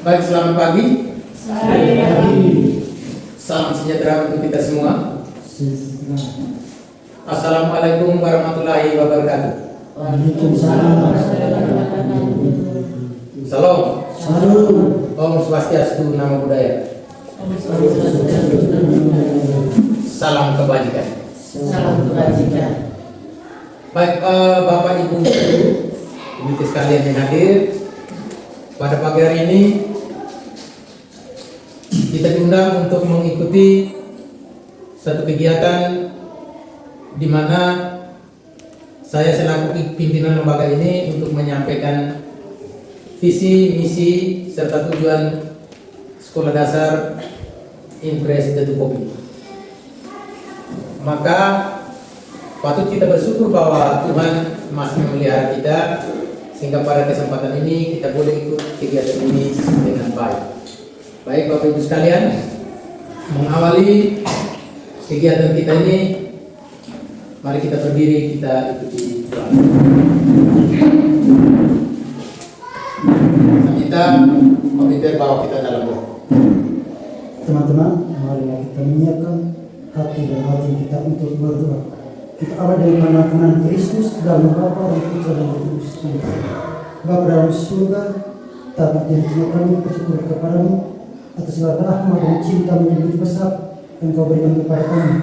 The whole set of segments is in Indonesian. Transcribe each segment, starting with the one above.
Baik, selamat pagi. Selamat pagi. Salam sejahtera untuk kita semua. Assalamualaikum warahmatullahi wabarakatuh. Waalaikumsalam. Salam. Salam. Om Swastiastu, Namo Buddhaya. Salam kebajikan. Salam kebajikan. Baik, Bapak Ibu komite sekalian yang hadir pada pagi hari ini, kita diundang untuk mengikuti satu kegiatan di mana saya selaku pimpinan lembaga ini untuk menyampaikan visi, misi, serta tujuan Sekolah Dasar Impres Datu Kopi. Maka patut kita bersyukur bahwa Tuhan masih memelihara kita sehingga pada kesempatan ini kita boleh ikut kegiatan ini dengan baik. Baik Bapak Ibu sekalian, mengawali kegiatan kita ini, mari kita berdiri, kita ikuti doa. Saya minta pemimpin bawa kita dalam doa. Teman-teman, mari kita menyiapkan hati dan hati kita untuk berdoa. Kita awal dari penampilan Kristus dalam Bapa dan Putra dan Roh Kudus. Bapa dalam surga, taat dan terima kami bersyukur kepadamu atas segala rahmat dan cinta yang begitu besar yang Kau berikan kepada kami,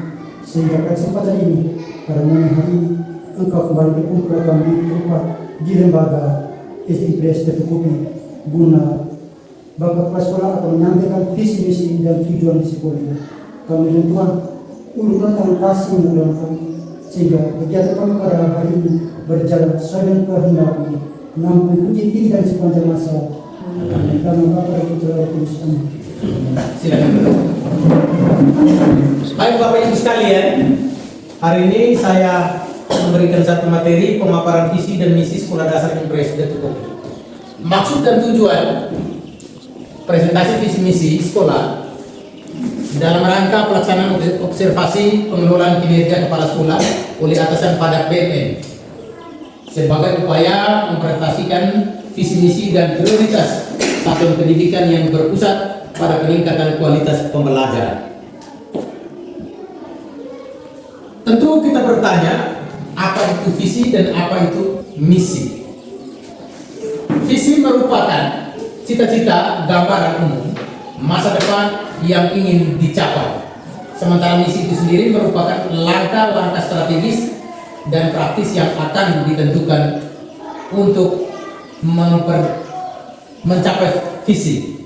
sehingga pada kesempatan ini, pada malam hari ini, Engkau kembali berkumpul kami di lembaga Impres Datu Kopi guna Bapak Kepala Sekolah akan menyampaikan visi misi dan tujuan sekolah ini. Kami dan Tuhan ulurkan tangan kasih dalam kami, sehingga kegiatan kami pada hari ini berjalan sesuai dengan kehendak kami. Namun puji tinggi dan sepanjang masa. Dalam Bapa dan Putra dan Roh Kudus. Amin. Silakan duduk. Baik Bapak Ibu sekalian, hari ini saya memberikan satu materi pemaparan visi dan misi Sekolah Dasar Impres Datu Kopi. Maksud dan tujuan presentasi visi misi sekolah dalam rangka pelaksanaan observasi pengelolaan kinerja kepala sekolah oleh atasan pada PMN sebagai upaya mempresentasikan visi misi dan prioritas satuan pendidikan yang berpusat pada peningkatan kualitas pembelajaran. Tentu kita bertanya, apa itu visi dan apa itu misi? Visi merupakan cita-cita gambaran umum masa depan yang ingin dicapai. Sementara misi itu sendiri merupakan langkah-langkah strategis dan praktis yang akan ditentukan untuk mencapai visi.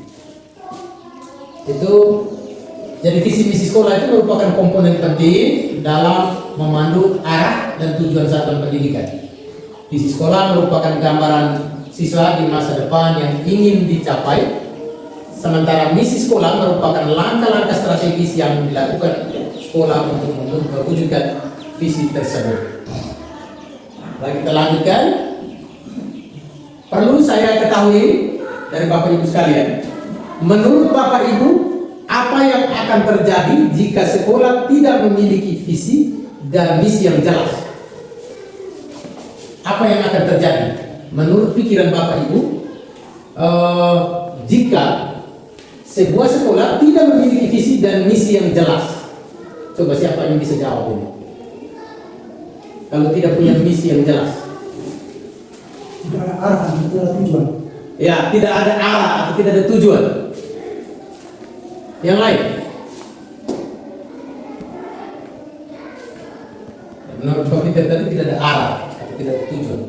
Itu jadi visi misi sekolah itu merupakan komponen penting dalam memandu arah dan tujuan satuan pendidikan. Visi sekolah merupakan gambaran siswa di masa depan yang ingin dicapai, sementara misi sekolah merupakan langkah-langkah strategis yang dilakukan sekolah untuk mewujudkan visi tersebut. Baik, kita lanjutkan. Perlu saya ketahui dari Bapak Ibu sekalian, menurut Bapak Ibu, apa yang akan terjadi jika sekolah tidak memiliki visi dan misi yang jelas? Apa yang akan terjadi? Menurut pikiran Bapak Ibu, jika sebuah sekolah tidak memiliki visi dan misi yang jelas, coba siapa yang bisa jawab ini? Kalau tidak punya misi yang jelas, Tidak ada arah, tidak ada tujuan. ya tidak ada arah atau tidak ada tujuan. Yang lain, menurut Bapak tadi tidak ada arah atau tidak ada tujuan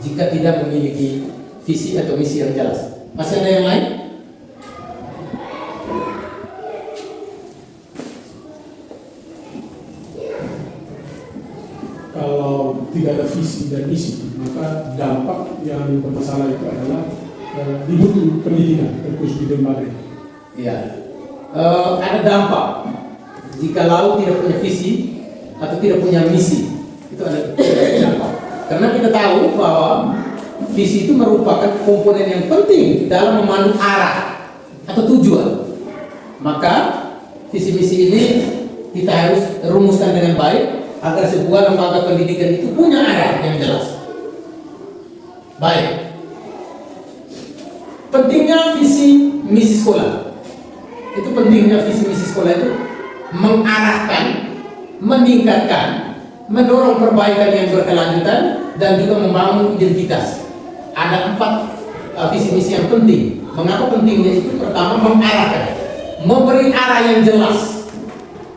jika tidak memiliki visi atau misi yang jelas. Masih ada yang lain? Kalau tidak ada visi dan misi, maka dampak yang bermasalah itu adalah di mutu pendidikan, terkhusus di lembaga. Ya, ada dampak jika laut tidak punya visi atau tidak punya misi, itu ada dampak. Karena kita tahu bahwa visi itu merupakan komponen yang penting dalam memandu arah atau tujuan. Maka visi misi ini kita harus rumuskan dengan baik agar sebuah lembaga pendidikan itu punya arah yang jelas. Baik. Pentingnya visi misi sekolah. Itu pentingnya visi misi sekolah itu mengarahkan, meningkatkan, mendorong perbaikan yang berkelanjutan dan juga membangun identitas. Ada 4 visi misi yang penting. Mengapa pentingnya itu? Pertama, mengarahkan, memberi arah yang jelas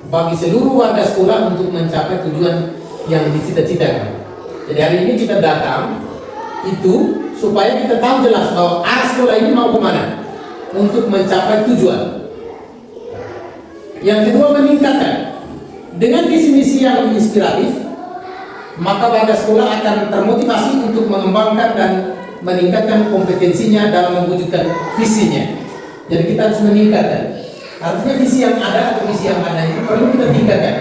bagi seluruh warga sekolah untuk mencapai tujuan yang dicita-citakan. Jadi hari ini kita datang itu supaya kita tahu jelas bahwa arah sekolah ini mau kemana untuk mencapai tujuan. Yang kedua, meningkatkan. Dengan visi misi yang inspiratif, maka warga sekolah akan termotivasi untuk mengembangkan dan meningkatkan kompetensinya dalam mewujudkan visinya. Jadi kita harus meningkatkan. Artinya visi yang ada atau misi yang ada itu perlu kita tingkatkan.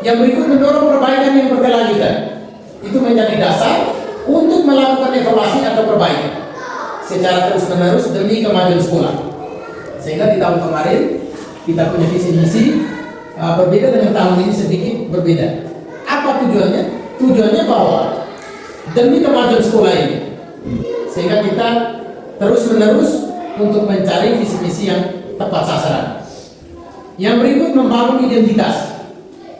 Yang berikut, mendorong perbaikan yang berkelanjutan. Itu menjadi dasar untuk melakukan evaluasi atau perbaikan secara terus-menerus demi kemajuan sekolah. Sehingga di tahun kemarin kita punya visi misi berbeda dengan tahun ini, sedikit berbeda. Apa tujuannya? Tujuannya bahwa demi kemajuan sekolah ini, sehingga kita terus-menerus untuk mencari visi misi yang tepat sasaran. Yang berikut, membangun identitas.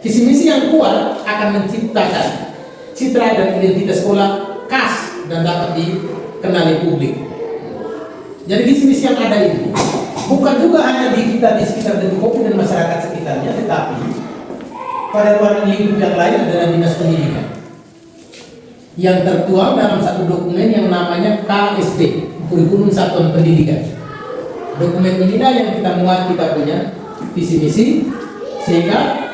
Visi misi yang kuat akan menciptakan citra dan identitas sekolah khas dan dapat dikenali publik. Jadi visi misi yang ada ini bukan juga hanya di kita di sekitar Detu Kopi dan masyarakat sekitarnya, tetapi pada ruang lingkup yang lain adalah dinas pendidikan yang tertuang dalam satu dokumen yang namanya KSP, Kurikulum Satuan Pendidikan. Dokumen inilah yang kita muat, kita punya visi misi, sehingga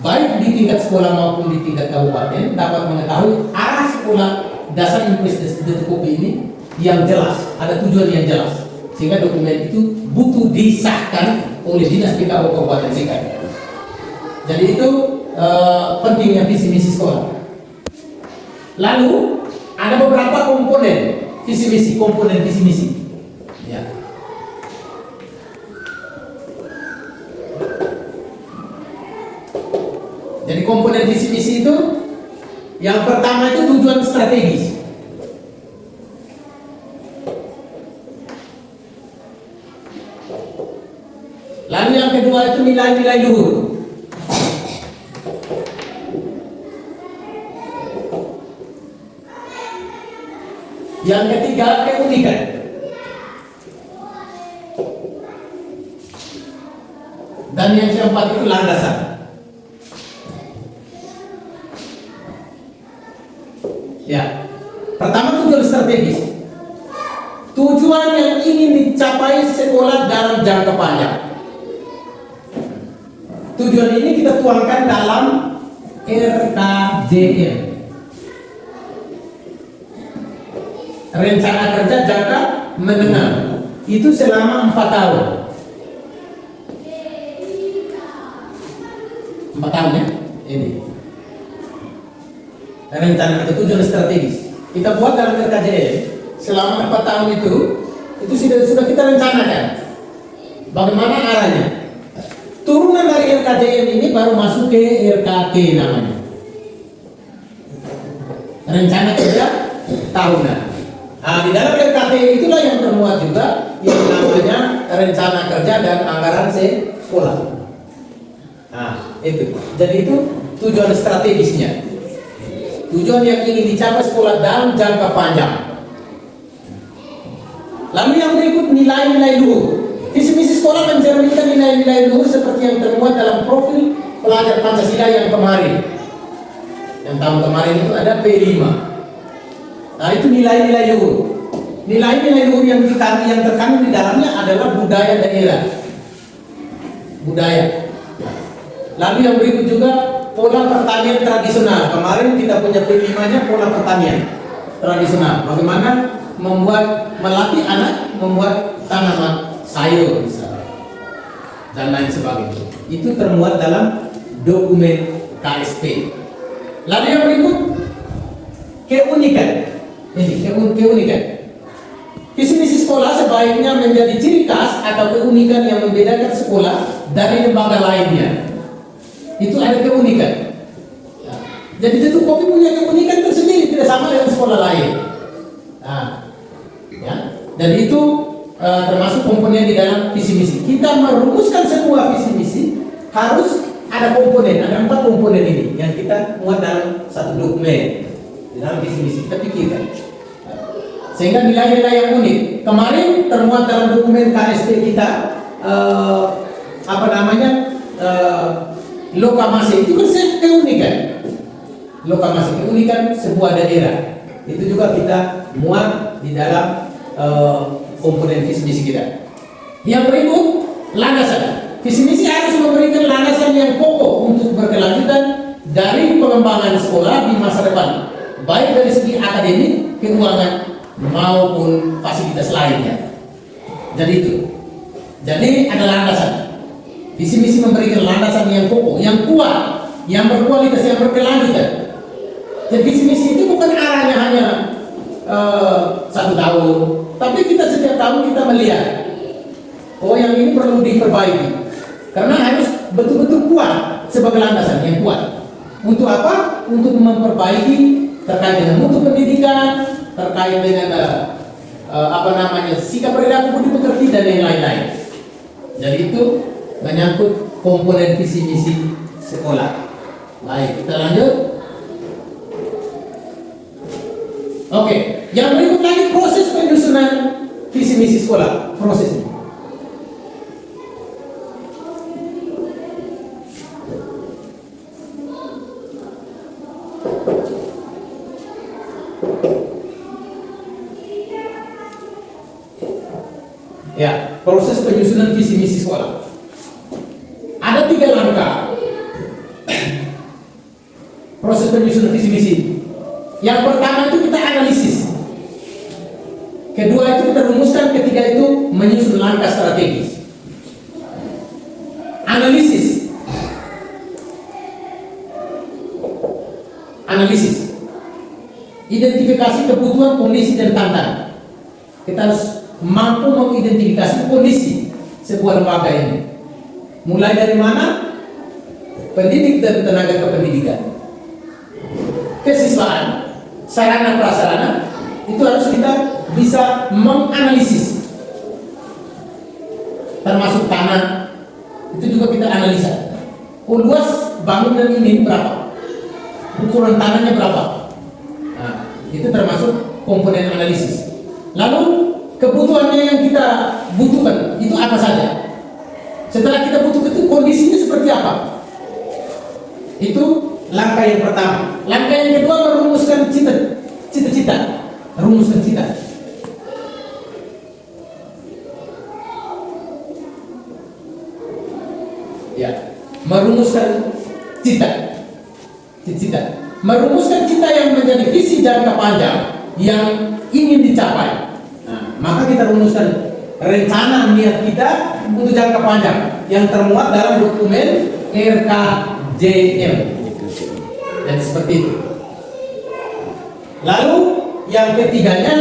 baik di tingkat sekolah maupun di tingkat kabupaten dapat mengetahui arah sekolah dasar Impres Detu Kopi ini yang jelas, ada tujuan yang jelas, sehingga dokumen itu butuh disahkan oleh Dinas PKU Kabupaten Singkawang. Jadi itu pentingnya visi misi sekolah. Lalu ada beberapa komponen visi misi, ya. Jadi komponen visi misi itu yang pertama itu tujuan strategis. Lalu yang kedua itu nilai-nilai luhur. Yang ketiga, keunikan. Dan yang keempat itu landasan. Ya, pertama tujuan strategis. Tujuan yang ingin dicapai sekolah dalam jangka panjang. Tujuan ini kita tuangkan dalam RKJM, Rencana Kerja Jangka Menengah. Itu selama 4 tahun. 4 tahun ya, ini. Rencana atau tujuan strategis kita buat dalam RKJM selama 4 tahun itu sudah kita rencanakan bagaimana arahnya. Turunan dari RKJM ini baru masuk ke RKT namanya, Rencana Kerja Tahunan. Nah, di dalam RKT itulah yang termuat juga yang namanya Rencana Kerja dan Anggaran Sekolah. Nah, itu. Jadi itu tujuan strategisnya. Tujuan yang ingin dicapai sekolah dalam jangka panjang. Lalu yang berikut, nilai-nilai luhur. Visi misi sekolah mencerminkan nilai-nilai luhur seperti yang termuat dalam profil pelajar Pancasila yang kemarin. Yang tahun kemarin itu ada P5. Nah, itu nilai-nilai luhur. Nilai-nilai luhur yang terkandung di dalamnya adalah budaya daerah. Budaya. Lalu yang berikut juga pola pertanian tradisional. Kemarin kita punya P5-nya pola pertanian tradisional. Bagaimana melatih anak membuat tanaman sayur misalnya, dan lain sebagainya. Itu termuat dalam dokumen KSP. Lalu yang berikut, keunikan. Ini keunikan. Visi misi sekolah sebaiknya menjadi ciri khas atau keunikan yang membedakan sekolah dari lembaga lainnya. Itu ada keunikan. Jadi Detu Kopi punya keunikan tersendiri, tidak sama dengan sekolah lain. Nah, ya. Dan itu termasuk komponen di dalam visi misi. Kita merumuskan sebuah visi misi harus ada komponen, ada 4 komponen ini yang kita muat dalam satu dokumen di dalam visi misi kita pikirkan. Sehingga nilai-nilai yang unik kemarin termuat dalam dokumen KSP kita Lokamase itu kan keunikan. Lokamase keunikan sebuah daerah. Itu juga kita muat di dalam komponen visi misi kita. Yang berikut landasan. Visi misi harus memberikan landasan yang kokoh untuk berkelanjutan dari pengembangan sekolah di masa depan, baik dari segi akademik, keuangan maupun fasilitas lainnya. Jadi itu. Jadi ada landasan. Visi misi memberikan landasan yang kokoh, yang kuat, yang berkualitas, yang berkelanjutan. Jadi visi misi itu bukan arahnya hanya 1 tahun, tapi kita setiap tahun kita melihat, oh yang ini perlu diperbaiki, karena harus betul-betul kuat sebagai landasan yang kuat. Untuk apa? Untuk memperbaiki terkait dengan mutu pendidikan, terkait dengan sikap perilaku budi pekerti dan yang lain-lain. Jadi itu menyangkut komponen visi misi sekolah. Baik, kita lanjut. Oke, yang berikut lagi proses penyusunan visi misi sekolah. Prosesnya. Ya, proses penyusunan visi misi sekolah. Ada 3 langkah. Proses penyusunan visi misi. Yang pertama itu kita analisis. Kedua itu kita rumuskan, ketiga itu menyusun langkah strategis. Analisis. Identifikasi kebutuhan, kondisi dan tantangan. Kita harus mampu mengidentifikasi kondisi sebuah lembaga ini. Mulai dari mana? Pendidik dan tenaga kependidikan, kesiswaan, sarana prasarana, itu harus kita bisa menganalisis. Termasuk tanah, itu juga kita analisa. Oh, luas bangunan ini berapa? Ukuran tanahnya berapa? Nah, itu termasuk komponen analisis. Lalu kebutuhannya yang kita butuhkan itu apa saja? Setelah kita butuhkan itu kondisinya seperti apa? Itu langkah yang pertama. Langkah yang kedua merumuskan cita-cita. Rumuskan cita. Ya, merumuskan cita. Merumuskan cita yang menjadi visi jangka panjang yang ingin dicapai. Maka kita rumuskan rencana niat kita untuk jangka panjang yang termuat dalam dokumen RKJM. Dan seperti itu. Lalu yang ketiganya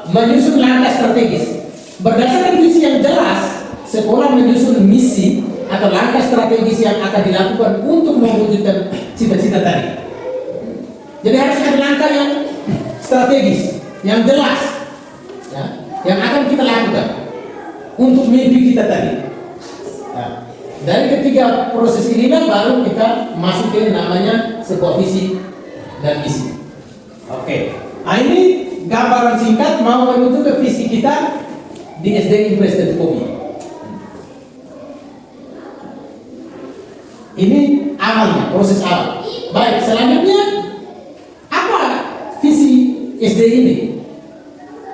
menyusun langkah strategis. Berdasarkan visi yang jelas, sekolah menyusun misi atau langkah strategis yang akan dilakukan untuk mewujudkan cita-cita tadi. Jadi harus ada langkah yang strategis, yang jelas, ya, yang akan kita lakukan untuk mimpi kita tadi. Nah, dari ketiga proses inilah baru kita masuk ke namanya sebuah visi dan misi. Oke, nah ini gambaran singkat mau menuju ke visi kita di SD Impres dan Kopi. Ini awalnya, proses awal. Baik, selanjutnya apa visi SD ini?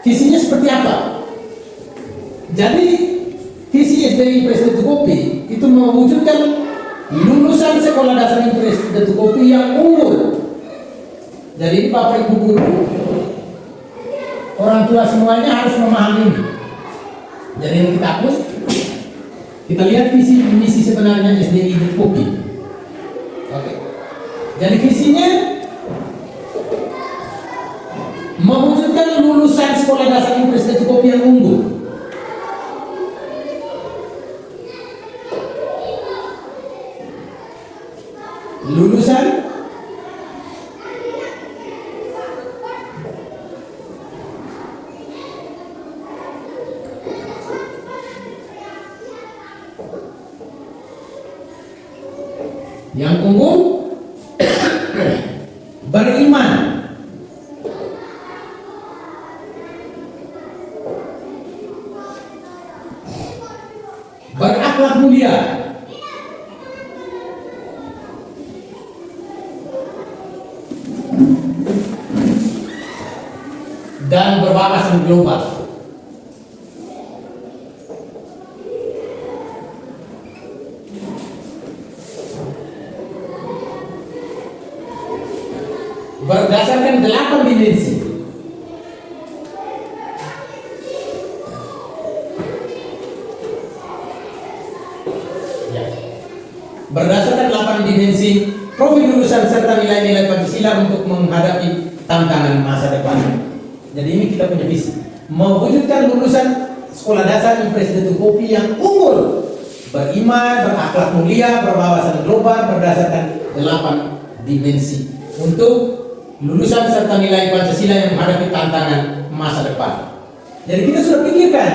Visinya seperti apa? Jadi visi SD Impres dan Kopi itu mewujudkan lulusan sekolah dasar Impres dan Kopi yang unggul. Jadi Bapak Ibu guru, orang tua semuanya harus memahami ini. Jadi ini kita hapus. Kita lihat visi misi sebenarnya SDI di Kopi. Oke. Jadi visinya mewujudkan lulusan sekolah dasar Impres dan Kopi yang unggul. Lulusan Yang unggul beriman, berakhlak mulia, dan berwawasan global. Berdasarkan 8 dimensi. Ya. Berdasarkan 8 dimensi profil lulusan serta nilai-nilai Pancasila untuk menghadapi tantangan masa depan. Jadi ini kita punya visi, mewujudkan lulusan sekolah dasar Presiden Kopi yang unggul, beriman, berakhlak mulia, berwawasan global berdasarkan 8 dimensi untuk lulusan serta nilai Pancasila yang menghadapi tantangan masa depan. Jadi kita sudah pikirkan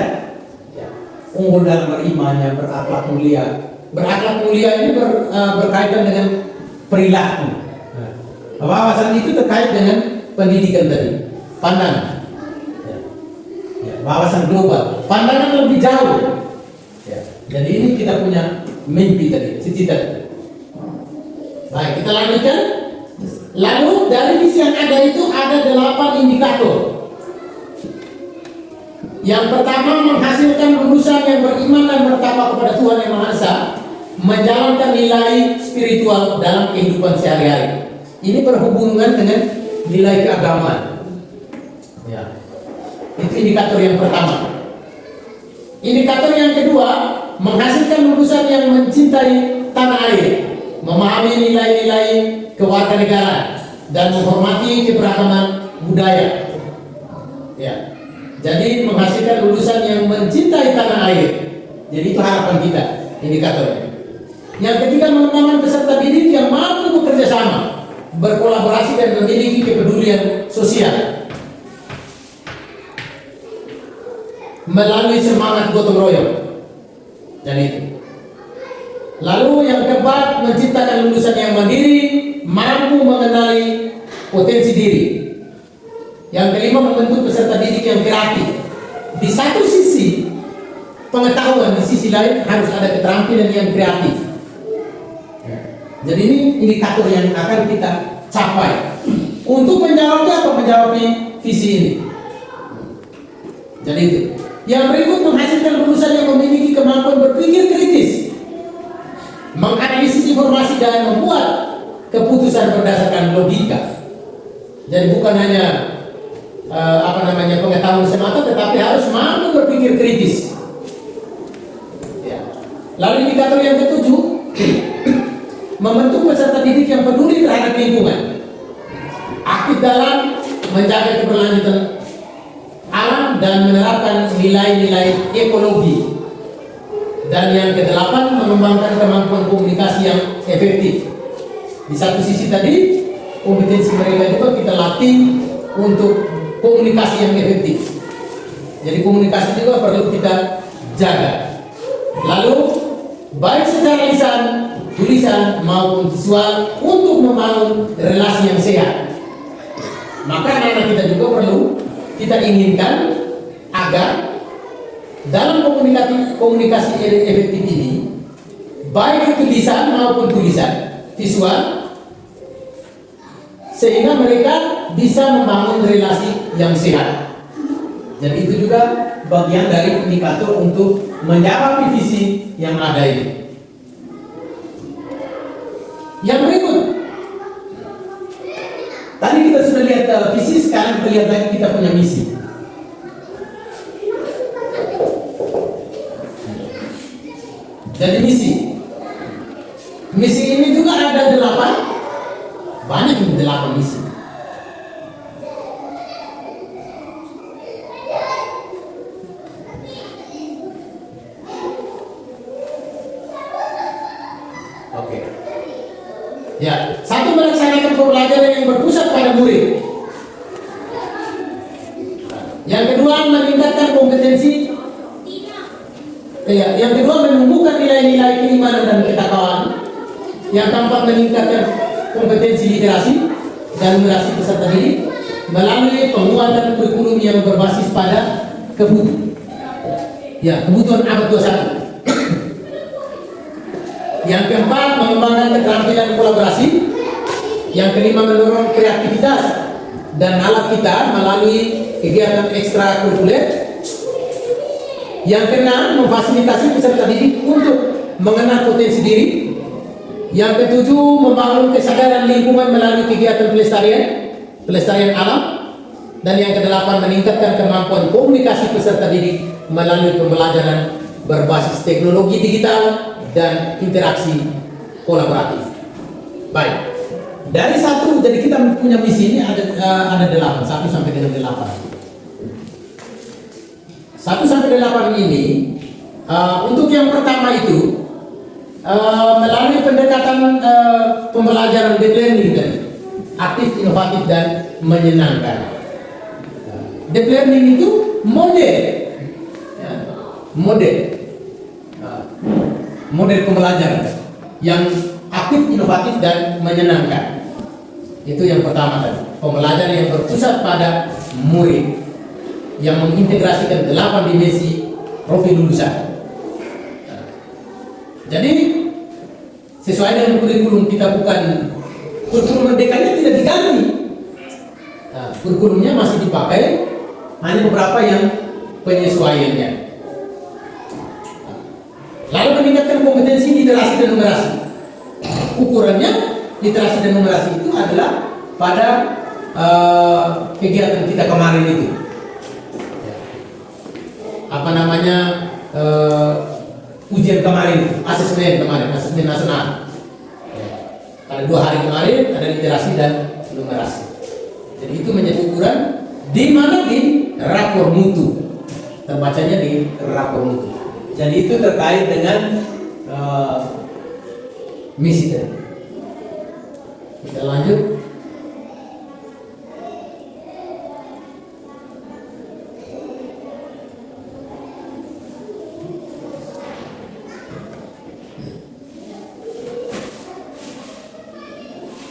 ya, unggul dalam berimannya, berakhlak mulia. Berakhlak mulia ini berkaitan dengan perilaku. Nah, wawasan itu terkait dengan pendidikan tadi, pandangan. Ya, wawasan global, pandangan lebih jauh. Ya, jadi ini kita punya mimpi tadi, cita-cita. Baik, kita lanjutkan. Lalu dari visi yang ada itu ada 8 indikator. Yang pertama, menghasilkan lulusan yang beriman dan bertakwa kepada Tuhan Yang Maha Esa, menjalankan nilai spiritual dalam kehidupan sehari-hari. Ini berhubungan dengan nilai keagamaan. Ya. Itu indikator yang pertama. Indikator yang kedua, menghasilkan lulusan yang mencintai tanah air, memahami nilai-nilai kewarganegaraan dan menghormati keberagaman budaya. Ya. Jadi menghasilkan lulusan yang mencintai tanah air. Jadi itu harapan kita, indikatornya. Yang ketiga, mengembangkan peserta didik yang mampu bekerja sama, berkolaborasi dan memiliki kepedulian sosial melalui semangat gotong royong. Dan itu. Lalu yang keempat, menciptakan lulusan yang mandiri, mampu mengenali potensi diri. Yang kelima, membentuk peserta didik yang kreatif. Di satu sisi pengetahuan, di sisi lain harus ada keterampilan yang kreatif. Jadi ini indikator yang akan kita capai. Untuk menjawabnya apa? Menjawab visi ini. Jadi itu. Yang berikut, menghasilkan lulusan yang memiliki kemampuan berpikir kritis, menganalisis informasi dan membuat keputusan berdasarkan logika. Jadi bukan hanya pengetahuan semata, tetapi harus mampu berpikir kritis. Ya. Lalu indikator yang ketujuh, membentuk peserta didik yang peduli terhadap lingkungan, aktif dalam menjaga keberlanjutan alam dan menerapkan nilai-nilai ekologi. Dan yang kedelapan, mengembangkan kemampuan komunikasi yang efektif. Di satu sisi tadi, kompetensi mereka juga kita latih untuk komunikasi yang efektif. Jadi komunikasi juga perlu kita jaga. Lalu, baik secara lisan, tulisan maupun visual untuk membangun relasi yang sehat. Maka anak-anak kita juga perlu kita inginkan agar dalam komunikasi efektif ini, baik itu lisan maupun tulisan, visual, sehingga mereka bisa membangun relasi yang sehat. Jadi itu juga bagian dari indikator untuk menjawab visi yang ada ini. Yang berikut, tadi kita sudah lihat visi, sekarang kita lihat lagi kita punya misi. Jadi misi ini juga ada 8, banyak 8 misi. Oke. Ya, satu, melaksanakan pembelajaran yang berpusat pada murid. Yang kedua, meningkatkan kompetensi. Yang kedua, menumbuhkan nilai-nilai keimanan dan ketakwaan. Yang keempat, meningkatkan kompetensi literasi dan numerasi peserta didik melalui penguatan kurikulum yang berbasis pada kebutuhan abad 21. Yang keempat, mengembangkan keterampilan kolaborasi. Yang kelima, mendorong kreativitas dan alat kita melalui kegiatan ekstrakurikuler. Yang keenam, memfasilitasi peserta didik untuk mengenal potensi diri. Yang ketujuh, membangun kesadaran lingkungan melalui kegiatan pelestarian alam. Dan yang kedelapan, meningkatkan kemampuan komunikasi peserta didik melalui pembelajaran berbasis teknologi digital dan interaksi kolaboratif. Baik, dari satu, jadi kita punya misi ini ada 8, 1 sampai dengan 8. 1 sampai 8 ini untuk yang pertama itu melalui pendekatan pembelajaran deep learning tadi, aktif, inovatif, dan menyenangkan. Deep learning itu model pembelajaran yang aktif, inovatif, dan menyenangkan. Itu yang pertama tadi, pembelajaran yang berpusat pada murid yang mengintegrasikan 8 dimensi profil lulusan. Jadi sesuai dengan kurikulum kita, bukan kurikulum merdekanya tidak diganti. Kurikulumnya masih dipakai, hanya beberapa yang penyesuaiannya. Lalu meningkatkan kompetensi literasi dan numerasi. Ukurannya literasi dan numerasi itu adalah pada kegiatan kita kemarin itu. Ujian kemarin, asesmen nasional. Ada 2 hari kemarin, ada literasi dan numerasi. Jadi itu menjadi ukuran di mana di rapor mutu, terbacanya di rapor mutu. Jadi itu terkait dengan misi tadi. Kita lanjut.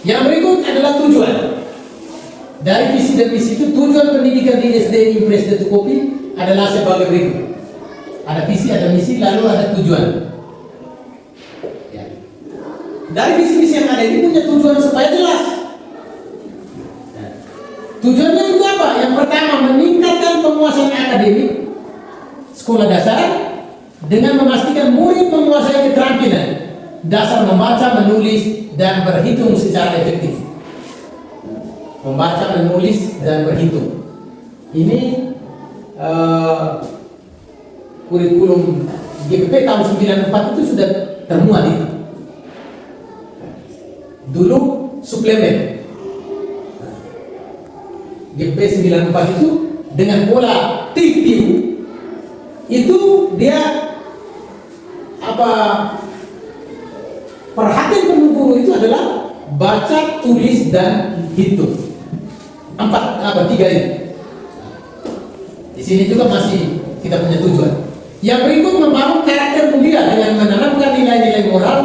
Yang berikut adalah tujuan. Dari visi dan misi itu, tujuan pendidikan di SD Impres Datuk Kopi adalah sebagai berikut. Ada visi, ada misi, lalu ada tujuan. Ya. Dari visi-visi yang ada ini punya tujuan supaya jelas. Nah, tujuannya itu apa? Yang pertama, meningkatkan penguasaan akademik sekolah dasar dengan memastikan murid menguasai keterampilan dasar membaca, menulis, dan berhitung secara efektif. Membaca, menulis, dan berhitung. Ini kurikulum GPP tahun 94 itu sudah termuat itu. Dulu suplemen GPP 94 itu dengan pola TQ itu dia perhatian penuh guru itu adalah baca, tulis, dan hitung. 3 ini. Di sini juga masih kita punya tujuan. Yang berikut, membangun karakter mulia dengan menanamkan nilai-nilai moral,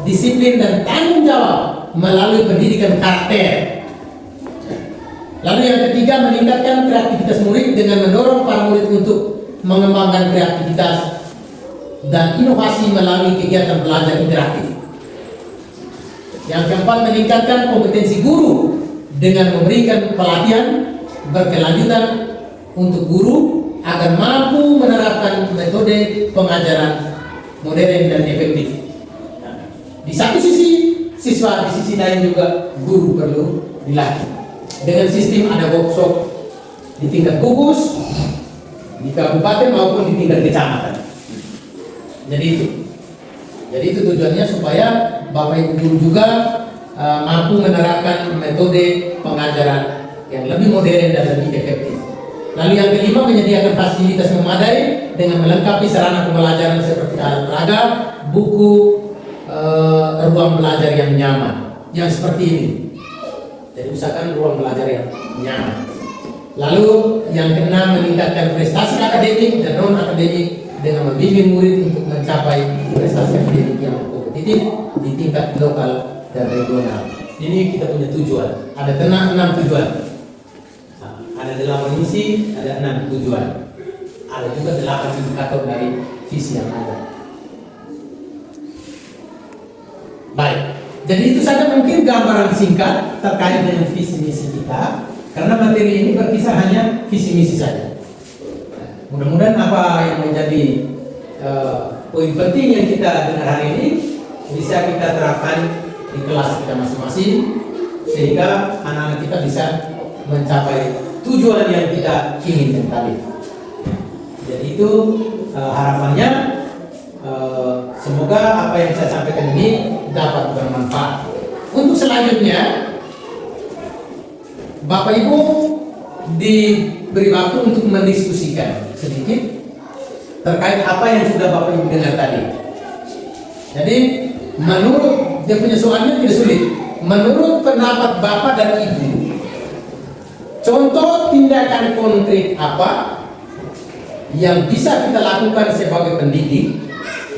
disiplin, dan tanggung jawab melalui pendidikan karakter. Lalu yang ketiga, meningkatkan kreativitas murid dengan mendorong para murid untuk mengembangkan kreativitas dan inovasi melalui kegiatan belajar interaktif. Yang keempat, meningkatkan kompetensi guru dengan memberikan pelatihan berkelanjutan untuk guru agar mampu menerapkan metode pengajaran modern dan efektif. Nah, di satu sisi siswa, di sisi lain juga guru perlu dilatih. Dengan sistem ada workshop di tingkat gugus, di kabupaten maupun di tingkat kecamatan. Jadi itu tujuannya supaya Bapak Ibu guru juga mampu menerapkan metode pengajaran yang lebih modern dan lebih efektif. Lalu yang kelima, menyediakan fasilitas memadai dengan melengkapi sarana pembelajaran seperti alat peraga, buku, ruang belajar yang nyaman, yang seperti ini. Jadi usahakan ruang belajar yang nyaman. Lalu yang keenam, meningkatkan prestasi akademik dan non akademik dengan membimbing murid untuk mencapai prestasi akademik yang kompetitif kompetitif di tingkat lokal dan regional. Ini kita punya tujuan. Ada 6 tujuan. Nah, ada 8 misi, ada 6 tujuan. Ada juga 8 indikator dari visi yang ada. Baik, jadi itu saja mungkin gambaran singkat terkait dengan visi misi kita. Karena materi ini berkisar hanya visi misi saja. Mudah-mudahan apa yang menjadi poin penting yang kita dengar hari ini bisa kita terapkan di kelas kita masing-masing, sehingga anak-anak kita bisa mencapai tujuan yang kita inginkan tadi. Jadi itu harapannya, semoga apa yang saya sampaikan ini dapat bermanfaat. Untuk selanjutnya, Bapak Ibu diberi waktu untuk mendiskusikan sedikit terkait apa yang sudah Bapak Ibu dengar tadi. Jadi menurut dia punya soalnya tidak sulit. Menurut pendapat Bapak dan Ibu, contoh tindakan konkret apa yang bisa kita lakukan sebagai pendidik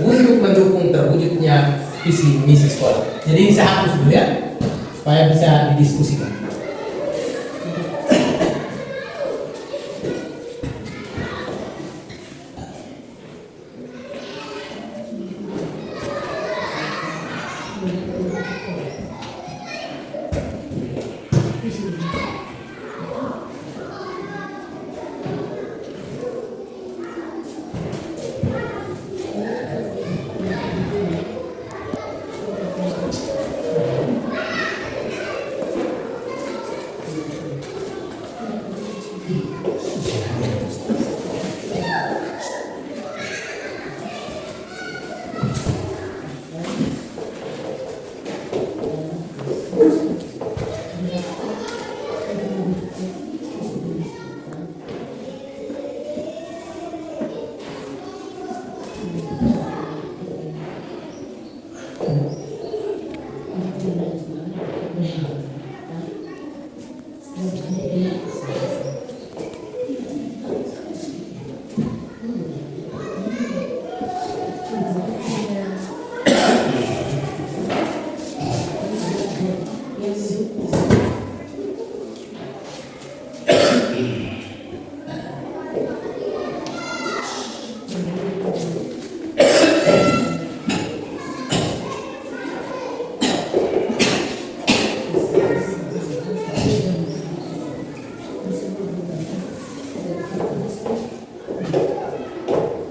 untuk mendukung terwujudnya visi misi sekolah. Jadi saya hapus dulu ya, supaya bisa didiskusikan.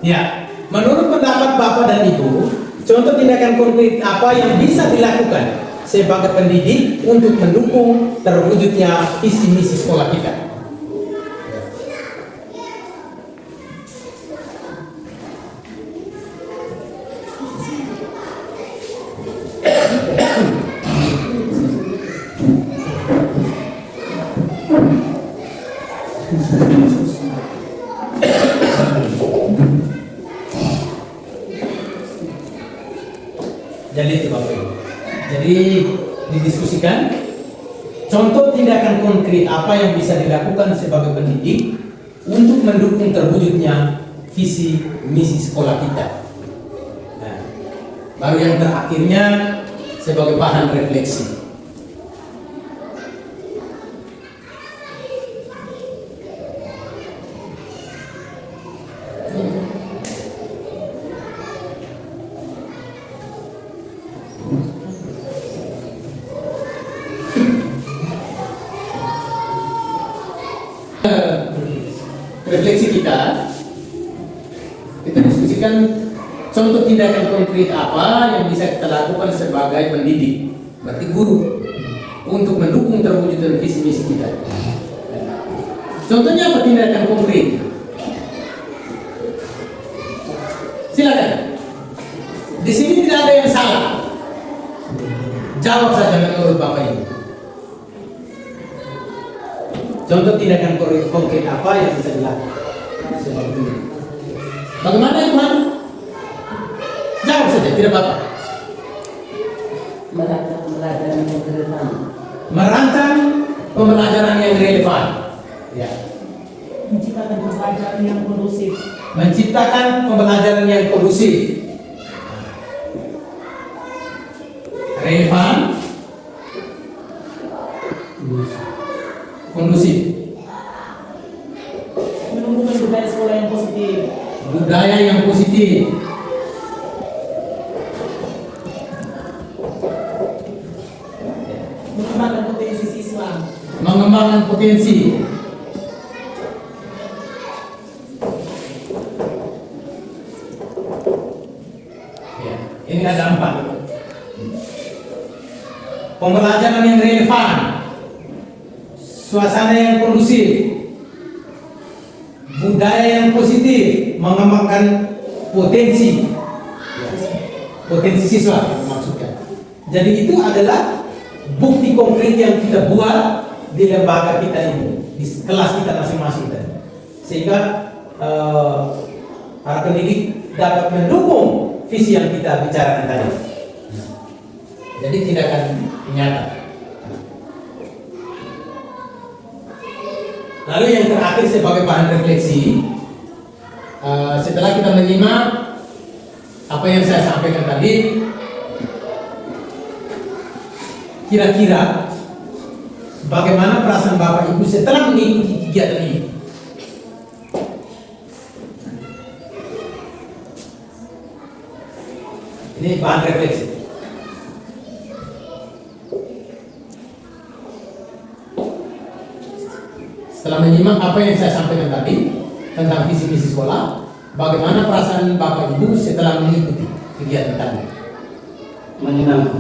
Ya, menurut pendapat Bapak dan Ibu, contoh tindakan konkret apa yang bisa dilakukan sebagai pendidik untuk mendukung terwujudnya visi misi sekolah kita? Jadi itu Bapak Ibu. Jadi didiskusikan contoh tindakan konkret apa yang bisa dilakukan sebagai pendidik untuk mendukung terwujudnya visi misi sekolah kita. Nah, baru yang terakhirnya sebagai bahan refleksi. Refleksi kita diskusikan contoh tindakan konkret apa yang bisa kita lakukan sebagai pendidik, berarti guru, untuk mendukung terwujudnya visi misi kita. Contohnya apa tindakan konkret? Silakan. Di sini tidak ada yang salah. Jawab saja menurut Bapak Ibu. Contoh tindakan konkret apa yang bisa dilakukan? Bagaimana Iman? Jawab saja, tidak apa-apa. Merancang pembelajaran yang relevan. Merancang pembelajaran yang relevan. Ya. Menciptakan pembelajaran yang kondusif. Menciptakan pembelajaran yang kondusif. relevan, kondusif. Menumbuhkan budaya sekolah yang positif. Budaya yang positif. Mengembangkan potensi siswa. Mengembangkan potensi. Ya, ini ada 4. Pembelajaran yang relevan, suasana yang kondusif, budaya yang positif, mengembangkan potensi siswa maksudnya. Jadi itu adalah bukti konkret yang kita buat di lembaga kita ini, di kelas kita masing-masing tadi. Sehingga para pendidik dapat mendukung visi yang kita bicarakan tadi. Jadi tindakan nyata. Lalu yang terakhir sebagai bahan refleksi, setelah kita menyimak apa yang saya sampaikan tadi, kira-kira bagaimana perasaan Bapak Ibu setelah mengikuti kegiatan ini? Ini bahan refleksi. Setelah menyimak apa yang saya sampaikan tadi tentang visi misi sekolah, bagaimana perasaan Bapak Ibu setelah mengikuti kegiatan tadi? Menyenangkan.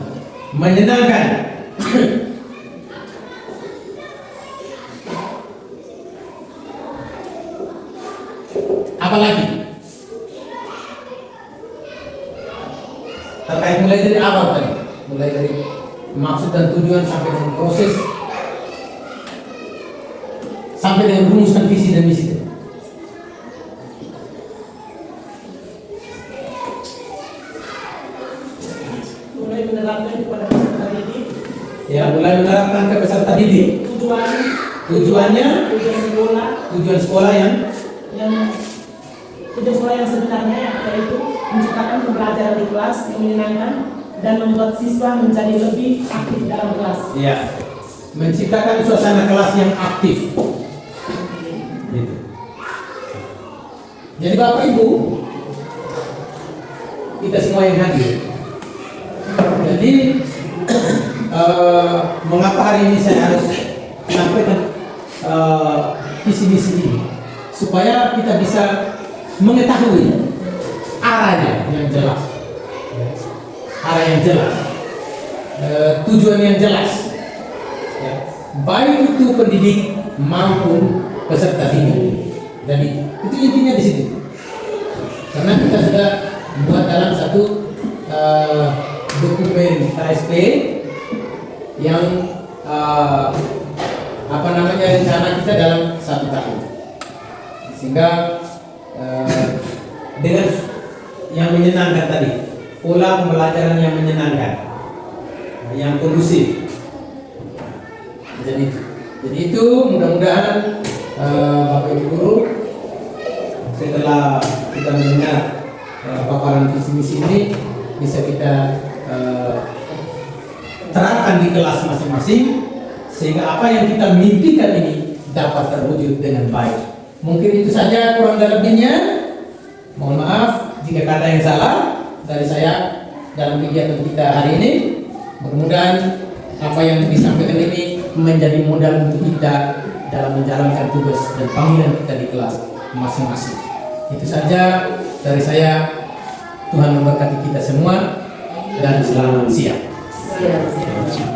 Menyenangkan. Apalagi? Terkait mulai dari awal tadi, mulai dari maksud dan tujuan sampai dengan proses, sampai dengan rumuskan visi dan misi itu. Mulai menerapkan kepada peserta didik. Ya, mulai menerapkan ke peserta didik. Tujuannya, tujuan sekolah yang tujuan sekolah yang sebenarnya yaitu menciptakan pembelajaran di kelas yang menyenangkan dan membuat siswa menjadi lebih aktif dalam kelas. ya, menciptakan suasana kelas yang aktif. Gitu. Jadi Bapak Ibu, kita semua yang hadir. Jadi mengapa hari ini saya harus menyampaikan visi misi ini, supaya kita bisa mengetahui arahnya yang jelas, arah yang jelas, tujuan yang jelas, ya, baik itu pendidik maupun peserta didik. Jadi itu intinya di situ. Karena kita sudah buat dalam satu dokumen KSP yang rencana kita dalam 1 tahun. Sehingga dengan yang menyenangkan tadi, pola pembelajaran yang menyenangkan, yang kondusif. Jadi itu mudah-mudahan Bapak Ibu guru setelah kita mendengar paparan visi misi ini bisa kita terapkan di kelas masing-masing, sehingga apa yang kita mimpikan ini dapat terwujud dengan baik. Mungkin itu saja kurang dan lebihnya. Mohon maaf jika kata yang salah dari saya dalam kegiatan kita hari ini. Mudah-mudahan apa yang disampaikan ini menjadi modal untuk kita dalam menjalankan tugas dan panggilan kita di kelas masing-masing. Itu saja dari saya. Tuhan memberkati kita semua dan selamat siang. Siap.